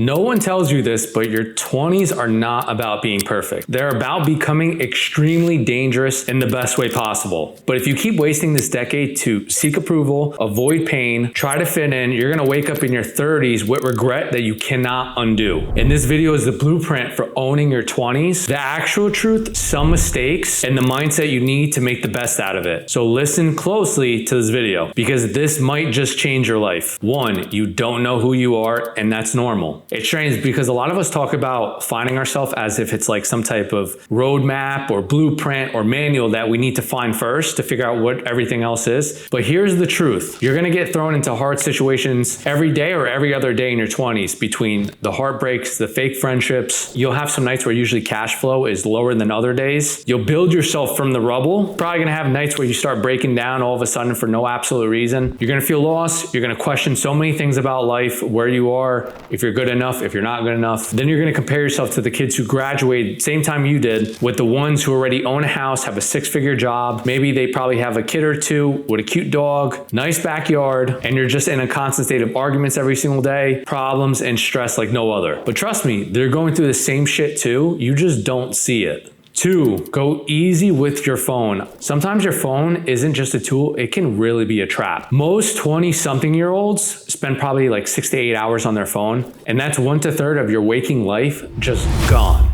No one tells you this, but your 20s are not about being perfect. They're about becoming extremely dangerous in the best way possible. But if you keep wasting this decade to seek approval, avoid pain, try to fit in, you're gonna wake up in your 30s with regret that you cannot undo. And this video is the blueprint for owning your 20s, the actual truth, some mistakes, and the mindset you need to make the best out of it. So listen closely to this video because this might just change your life. One, you don't know who you are, and that's normal. It's strange because a lot of us talk about finding ourselves as if it's like some type of roadmap or blueprint or manual that we need to find first to figure out what everything else is. But here's the truth. You're gonna get thrown into hard situations every day or every other day in your 20s between the heartbreaks, the fake friendships. You'll have some nights where usually cash flow is lower than other days. You'll build yourself from the rubble. Probably gonna have nights where you start breaking down all of a sudden for no absolute reason. You're gonna feel lost. You're gonna question so many things about life, where you are, if you're good enough, if you're not good enough. Then you're gonna compare yourself to the kids who graduated same time you did with the ones who already own a house, have a 6-figure job. Maybe they probably have a kid or two with a cute dog, nice backyard, and you're just in a constant state of arguments every single day, problems and stress like no other. But trust me, they're going through the same shit too. You just don't see it. 2, go easy with your phone. Sometimes your phone isn't just a tool, it can really be a trap. Most 20-something-year-olds spend probably like 6 to 8 hours on their phone, and that's 1 to 1/3 of your waking life just gone.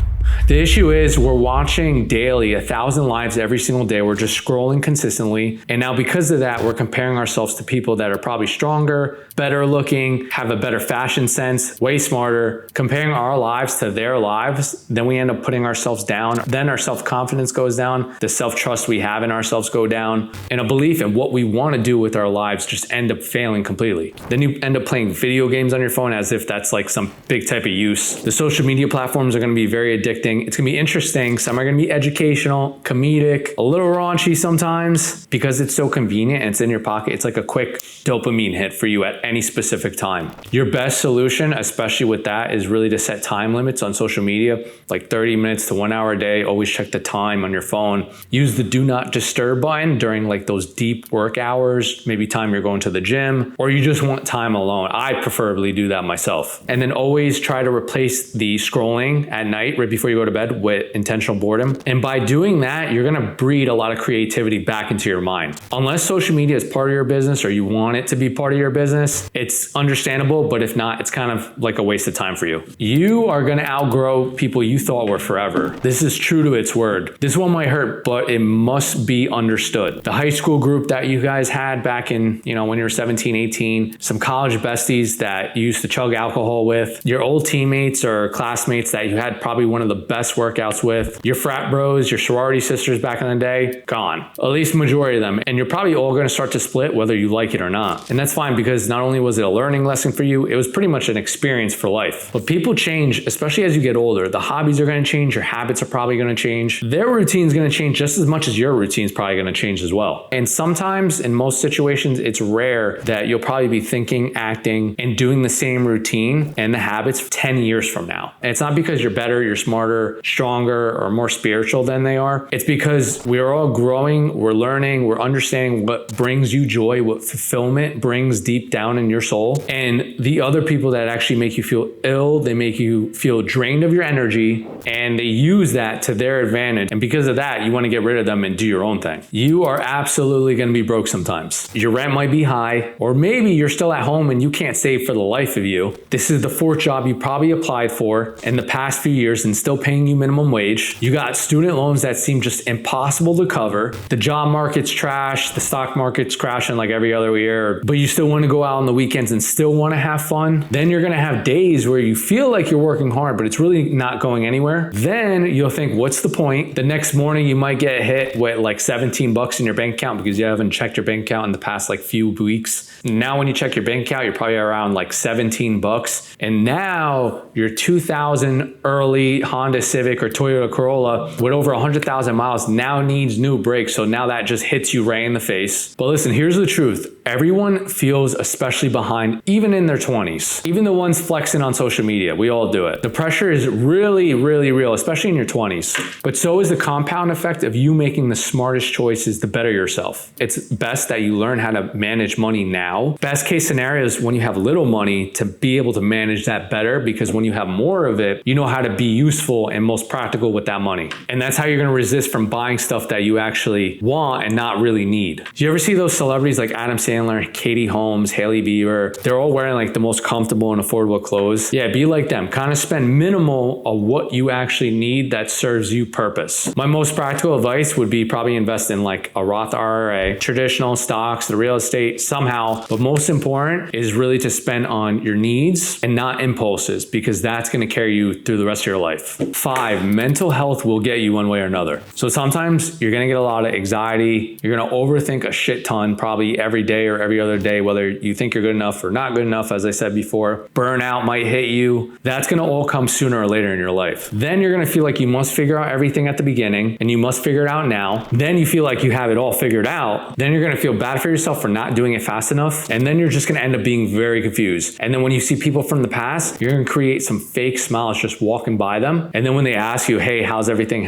The issue is we're watching daily 1,000 lives every single day. We're just scrolling consistently. And now because of that, we're comparing ourselves to people that are probably stronger, better looking, have a better fashion sense, way smarter, comparing our lives to their lives. Then we end up putting ourselves down. Then our self-confidence goes down. The self-trust we have in ourselves go down. And a belief in what we want to do with our lives just end up failing completely. Then you end up playing video games on your phone as if that's like some big type of use. The social media platforms are going to be very addicting. It's gonna be interesting. Some are gonna be educational, comedic, a little raunchy sometimes because it's so convenient and it's in your pocket. It's like a quick dopamine hit for you at any specific time. Your best solution, especially with that, is really to set time limits on social media, like 30 minutes to 1 hour a day. Always check the time on your phone. Use the do not disturb button during like those deep work hours, maybe time you're going to the gym, or you just want time alone. I preferably do that myself. And then always try to replace the scrolling at night right before you go to bed with intentional boredom. And by doing that, you're gonna breed a lot of creativity back into your mind. Unless social media is part of your business or you want it to be part of your business, it's understandable, but if not, it's kind of like a waste of time for you. You are gonna outgrow people you thought were forever. This is true to its word. This one might hurt, but it must be understood. The high school group that you guys had back in, when you were 17, 18, some college besties that you used to chug alcohol with, your old teammates or classmates that you had probably one of the best workouts with, your frat bros, your sorority sisters back in the day, gone. At least majority of them. And you're probably all gonna start to split whether you like it or not. And that's fine because not only was it a learning lesson for you, it was pretty much an experience for life. But people change, especially as you get older. The hobbies are gonna change, your habits are probably gonna change. Their routine's gonna change just as much as your routine's probably gonna change as well. And sometimes, in most situations, it's rare that you'll probably be thinking, acting, and doing the same routine and the habits 10 years from now. And it's not because you're better, you're smarter, stronger, or more spiritual than they are. It's because we're all growing, we're learning, we're understanding what brings you joy, what fulfillment brings deep down in your soul. And the other people that actually make you feel ill, they make you feel drained of your energy, and they use that to their advantage. And because of that, you want to get rid of them and do your own thing. You are absolutely going to be broke sometimes. Your rent might be high, or maybe you're still at home and you can't save for the life of you. This is the 4th job you probably applied for in the past few years and still paying you minimum wage. You got student loans that seem just impossible to cover. The job market's trash. The stock market's crashing like every other year, but you still want to go out on the weekends and still want to have fun. Then you're going to have days where you feel like you're working hard, but it's really not going anywhere. Then you'll think, what's the point? The next morning you might get hit with like $17 in your bank account because you haven't checked your bank account in the past like few weeks. Now when you check your bank account, you're probably around like $17. And now your 2000 early Honda Civic or Toyota Corolla with over 100,000 miles now needs new brakes. So now that just hits you right in the face. But listen, here's the truth. Everyone feels especially behind, even in their 20s. Even the ones flexing on social media, we all do it. The pressure is really, really real, especially in your 20s. But so is the compound effect of you making the smartest choices to better yourself. It's best that you learn how to manage money now. Best case scenario is when you have little money to be able to manage that better, because when you have more of it, you know how to be useful and most practical with that money. And that's how you're going to resist from buying stuff that you actually want and not really need. Do you ever see those celebrities like Adam Sandler, Katie Holmes, Hailey Bieber? They're all wearing like the most comfortable and affordable clothes. Yeah, be like them. Kind of spend minimal of what you actually need that serves you purpose. My most practical advice would be probably invest in like a Roth IRA, traditional stocks, the real estate somehow. But most important is really to spend on your needs and not impulses, because that's going to carry you through the rest of your life. 5, mental health will get you one way or another. So sometimes you're going to get a lot of anxiety. You're going to overthink a shit ton, probably every day or every other day, whether you think you're good enough or not good enough. As I said before, burnout might hit you. That's going to all come sooner or later in your life. Then you're going to feel like you must figure out everything at the beginning and you must figure it out now. Then you feel like you have it all figured out. Then you're going to feel bad for yourself for not doing it fast enough. And then you're just going to end up being very confused. And then when you see people from the past, you're going to create some fake smiles just walking by them. And then when they ask you, hey, how's everything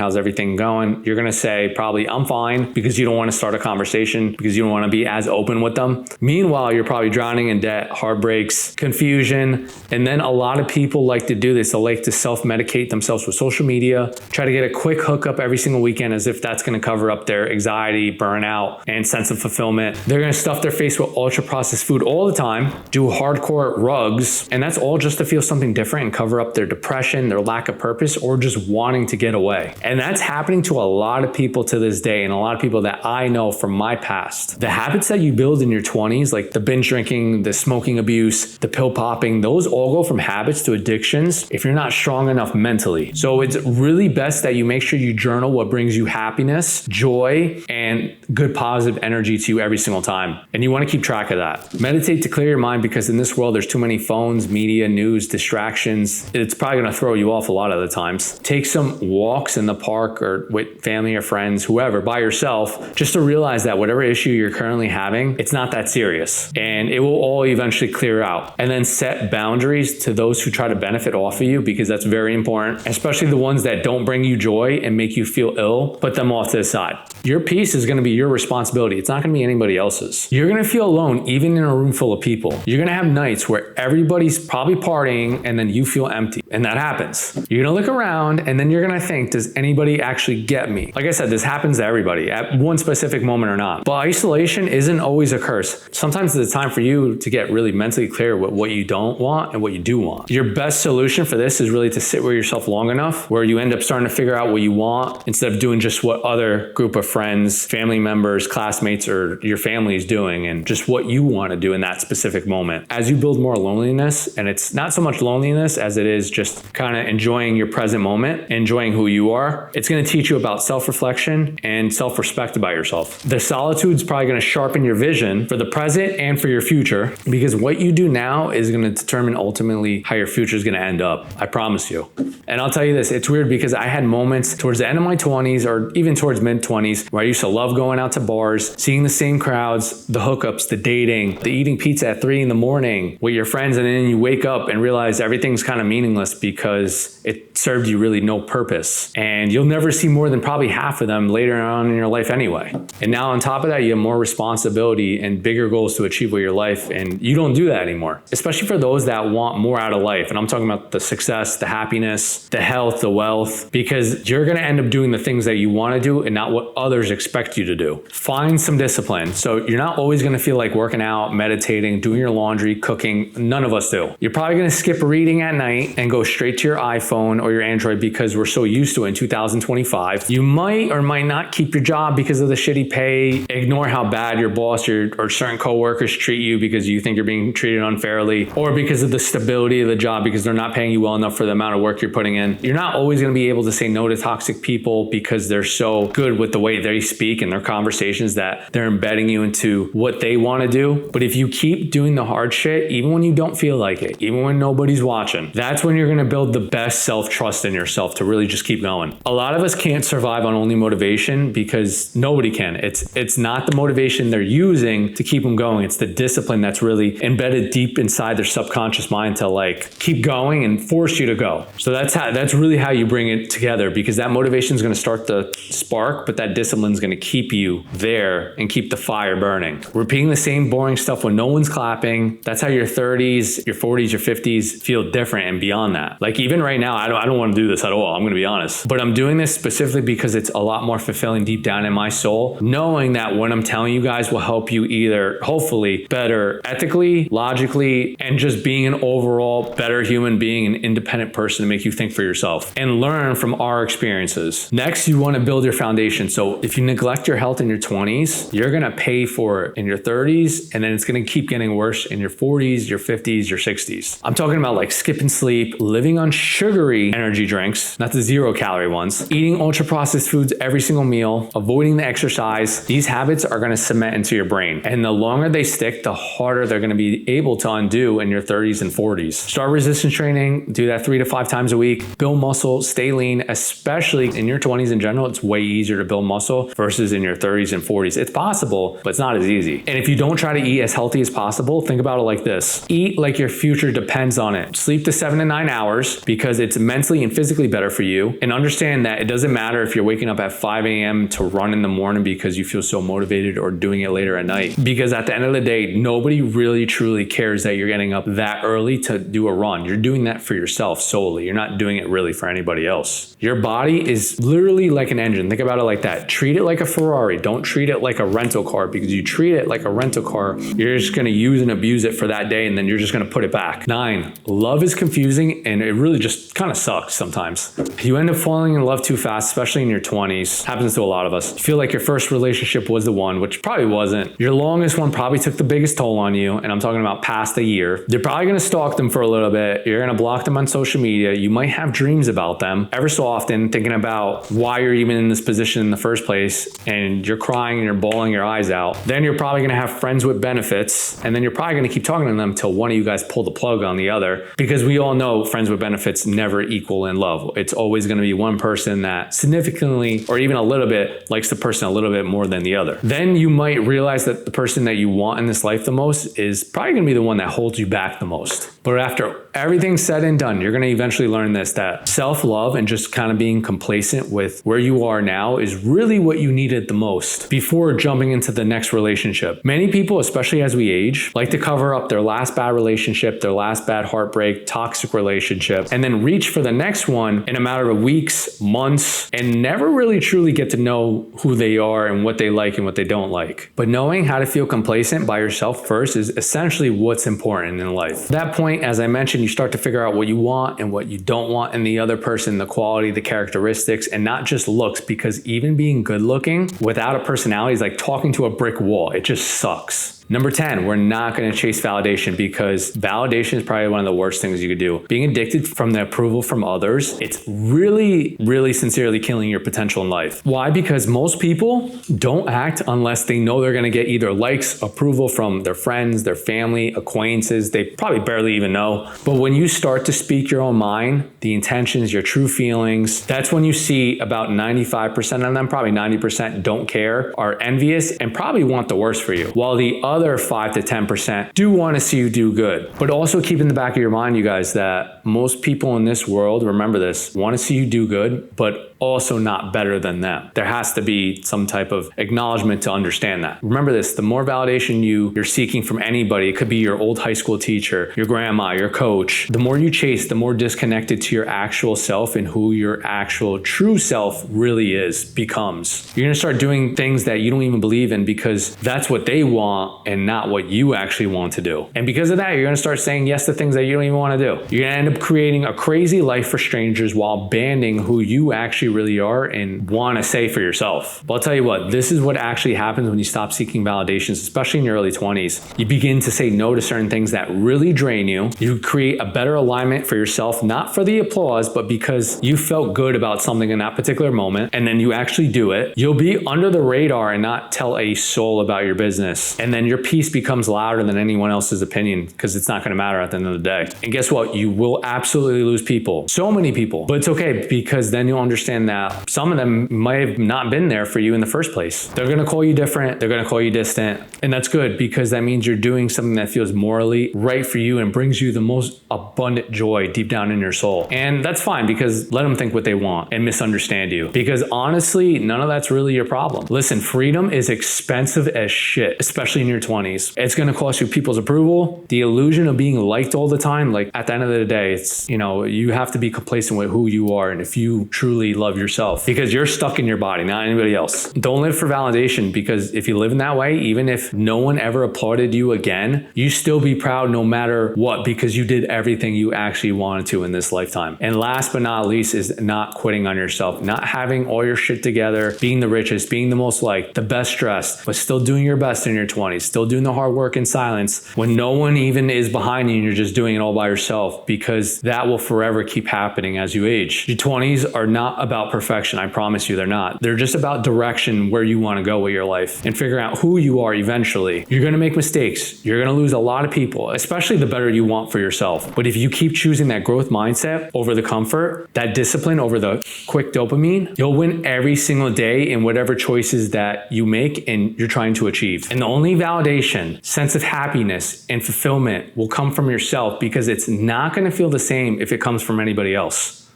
going? You're going to say probably, I'm fine, because you don't want to start a conversation, because you don't want to be as open with them. Meanwhile, you're probably drowning in debt, heartbreaks, confusion. And then a lot of people like to do this. They like to self-medicate themselves with social media, try to get a quick hookup every single weekend as if that's going to cover up their anxiety, burnout, and sense of fulfillment. They're going to stuff their face with ultra-processed food all the time, do hardcore rugs, and that's all just to feel something different and cover up their depression, their lack of purpose, or just wanting to get away. And that's happening to a lot of people to this day, and a lot of people that I know from my past. The habits that you build in your 20s, like the binge drinking, the smoking abuse, the pill popping, those all go from habits to addictions if you're not strong enough mentally. So it's really best that you make sure you journal what brings you happiness, joy, and good positive energy to you every single time. And you want to keep track of that. Meditate to clear your mind, because in this world, there's too many phones, media, news, distractions. It's probably going to throw you off a lot of the times. Take some walks in the park or with family or friends, whoever, by yourself, just to realize that whatever issue you're currently having, it's not that serious, and it will all eventually clear out. And then set boundaries to those who try to benefit off of you, because that's very important, especially the ones that don't bring you joy and make you feel ill. Put them off to the side. Your peace is going to be your responsibility. It's not going to be anybody else's. You're going to feel alone even in a room full of people. You're going to have nights where everybody's probably partying and then you feel empty. And that happens. You're going to look around and then you're going to think, does anybody actually get me? Like I said, this happens to everybody at one specific moment or not. But isolation isn't always a curse. Sometimes it's a time for you to get really mentally clear with what you don't want and what you do want. Your best solution for this is really to sit with yourself long enough where you end up starting to figure out what you want instead of doing just what other group of friends, family members, classmates, or your family is doing, and just what you want to do in that specific moment. As you build more loneliness, and it's not so much loneliness as it is just kind of enjoying your present moment, enjoying who you are, it's going to teach you about self-reflection and self-respect about yourself. The solitude's probably going to sharpen your vision for the present and for your future, because what you do now is going to determine ultimately how your future is going to end up. I promise you. And I'll tell you this, it's weird because I had moments towards the end of my 20s or even towards mid-20s where I used to love going out to bars, seeing the same crowds, the hookups, the dating, the eating pizza at 3 a.m. with your friends, and then you wake up and realize everything's kind of meaningless because it served you really no purpose. And you'll never see more than probably half of them later on in your life anyway. And now on top of that, you have more responsibility and bigger goals to achieve with your life, and you don't do that anymore. Especially for those that want more out of life. And I'm talking about the success, the happiness, the health, the wealth, because you're going to end up doing the things that you want to do and not what others expect you to do. Find some discipline. So you're not always going to feel like working out, meditating, doing your laundry, cooking. None of us do. You're probably going to skip reading at night and go straight to your iPhone or your Android because we're so used to it in 2025. You might or might not keep your job because of the shitty pay, ignore how bad your boss or certain coworkers treat you because you think you're being treated unfairly, or because of the stability of the job because they're not paying you well enough for the amount of work you're putting in. You're not always going to be able to say no to toxic people because they're so good with the way they speak and their conversations that they're embedding you into what they want to do. But if you keep doing the hard shit, even when you don't feel like it, even when nobody's watching, that's when you're going to build the best self-trust trust in yourself to really just keep going. A lot of us can't survive on only motivation because nobody can. It's not the motivation they're using to keep them going. It's the discipline that's really embedded deep inside their subconscious mind to like keep going and force you to go. So that's really how you bring it together, because that motivation is going to start the spark, but that discipline is going to keep you there and keep the fire burning. Repeating the same boring stuff when no one's clapping. That's how your 30s, your 40s, your 50s feel different and beyond that. Like even right now, I don't want to do this at all. I'm going to be honest, but I'm doing this specifically because it's a lot more fulfilling deep down in my soul, knowing that what I'm telling you guys will help you either hopefully better ethically, logically, and just being an overall better human being, an independent person to make you think for yourself and learn from our experiences. Next, you want to build your foundation. So if you neglect your health in your 20s, you're going to pay for it in your 30s, and then it's going to keep getting worse in your 40s, your 50s, your 60s. I'm talking about like skipping sleep, living on sugary energy drinks, not the 0-calorie ones, eating ultra processed foods every single meal, avoiding the exercise. These habits are going to cement into your brain. And the longer they stick, the harder they're going to be able to undo in your 30s and 40s. Start resistance training, do that 3 to 5 times a week, build muscle, stay lean, especially in your 20s in general. It's way easier to build muscle versus in your 30s and 40s. It's possible, but it's not as easy. And if you don't try to eat as healthy as possible, think about it like this. Eat like your future depends on it. Sleep to 7 to 9 hours because it's mentally and physically better for you. And understand that it doesn't matter if you're waking up at 5 a.m. to run in the morning because you feel so motivated or doing it later at night. Because at the end of the day, nobody really truly cares that you're getting up that early to do a run. You're doing that for yourself solely. You're not doing it really for anybody else. Your body is literally like an engine. Think about it like that. Treat it like a Ferrari. Don't treat it like a rental car, because you treat it like a rental car, you're just going to use and abuse it for that day, and then you're just going to put it back. 9, love is confusing, and it really just kind of sucks sometimes. You end up falling in love too fast, especially in your 20s. Happens to a lot of us. You feel like your first relationship was the one, which probably wasn't. Your longest one probably took the biggest toll on you, and I'm talking about past a year. You're probably going to stalk them for a little bit. You're going to block them on social media. You might have dreams about them ever so often, thinking about why you're even in this position in the first place, and you're crying and you're bawling your eyes out. Then you're probably going to have friends with benefits, and then you're probably going to keep talking to them till one of you guys pull the plug on the other, because we all know friends with benefits never equal in love. It's always going to be one person that significantly or even a little bit likes the person a little bit more than the other. Then you might realize that the person that you want in this life the most is probably going to be the one that holds you back the most. But after everything's said and done, you're going to eventually learn this, that self-love and just kind of being complacent with where you are now is really what you needed the most before jumping into the next relationship. Many people, especially as we age, like to cover up their last bad relationship, their last bad heartbreak, toxic relationship, and then reach for the next one in a matter of weeks, months, and never really truly get to know who they are and what they like and what they don't like. But knowing how to feel complacent by yourself first is essentially what's important in life. At that point, as I mentioned, you start to figure out what you want and what you don't want in the other person, the quality, the characteristics, and not just looks, because even being good looking without a personality is like talking to a brick wall. It just sucks. Number 10, we're not going to chase validation, because validation is probably one of the worst things you could do. Being addicted from the approval from others, it's really, really sincerely killing your potential in life. Why? Because most people don't act unless they know they're going to get either likes, approval from their friends, their family, acquaintances they probably barely even know. But when you start to speak your own mind, the intentions, your true feelings, that's when you see about 95% of them, probably 90% don't care, are envious, and probably want the worst for you. While the other 5 to 10% do want to see you do good. But also keep in the back of your mind, you guys, that most people in this world, remember this, want to see you do good, but also not better than them. There has to be some type of acknowledgement to understand that. Remember this, the more validation you're seeking from anybody, it could be your old high school teacher, your grandma, your coach, the more you chase, the more disconnected to your actual self and who your actual true self really becomes. You're going to start doing things that you don't even believe in because that's what they want and not what you actually want to do. And because of that, you're going to start saying yes to things that you don't even want to do. You're going to end up creating a crazy life for strangers while banning who you actually actually really are and want to say for yourself. But I'll tell you what, this is what actually happens when you stop seeking validations, especially in your early 20s. You begin to say no to certain things that really drain you. You create a better alignment for yourself, not for the applause, but because you felt good about something in that particular moment, and then you actually do it. You'll be under the radar and not tell a soul about your business. And then your piece becomes louder than anyone else's opinion because it's not going to matter at the end of the day. And guess what? You will absolutely lose people. So many people. But it's okay, because then you'll understand that some of them might have not been there for you in the first place. They're going to call you different. They're going to call you distant. And that's good, because that means you're doing something that feels morally right for you and brings you the most abundant joy deep down in your soul. And that's fine, because let them think what they want and misunderstand you. Because honestly, none of that's really your problem. Listen, freedom is expensive as shit, especially in your 20s. It's going to cost you people's approval, the illusion of being liked all the time. Like, at the end of the day, it's, you have to be complacent with who you are and if you truly love yourself, because you're stuck in your body, not anybody else. Don't live for validation, because if you live in that way, even if no one ever applauded you again, you still be proud no matter what, because you did everything you actually wanted to in this lifetime. And last but not least is not quitting on yourself, not having all your shit together, being the richest, being the most liked, the best dressed, but still doing your best in your 20s, still doing the hard work in silence when no one even is behind you and you're just doing it all by yourself, because that will forever keep happening as you age. Your 20s are not about perfection. I promise you they're not. They're just about direction, where you want to go with your life and figuring out who you are eventually. You're going to make mistakes. You're going to lose a lot of people, especially the better you want for yourself. But if you keep choosing that growth mindset over the comfort, that discipline over the quick dopamine, you'll win every single day in whatever choices that you make and you're trying to achieve. And the only validation, sense of happiness, and fulfillment will come from yourself, because it's not going to feel the same if it comes from anybody else.